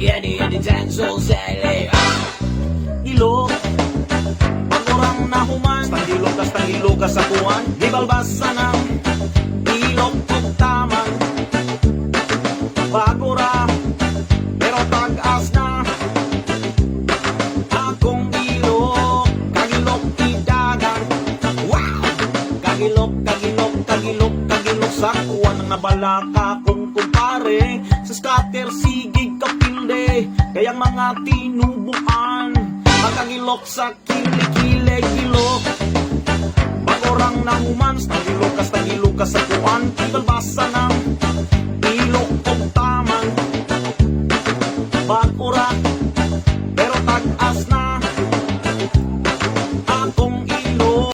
Yedi tanso sele Ilog Pagurang nahuman Tang ilog ka sa kuwan Di balbasa ng ilog kong taman Pagura Pero tag-as na Akong ilog Kagilog idagan Wow! Kagilog sa kuwan Ang nabalaka kong kumpare Sa scatter sigig kapilde Kayang mga tinubuan Magkagilok sa kili-kile-kilok Bagorang nahuman Tangilog ka sa kuwan Ibalbasa ng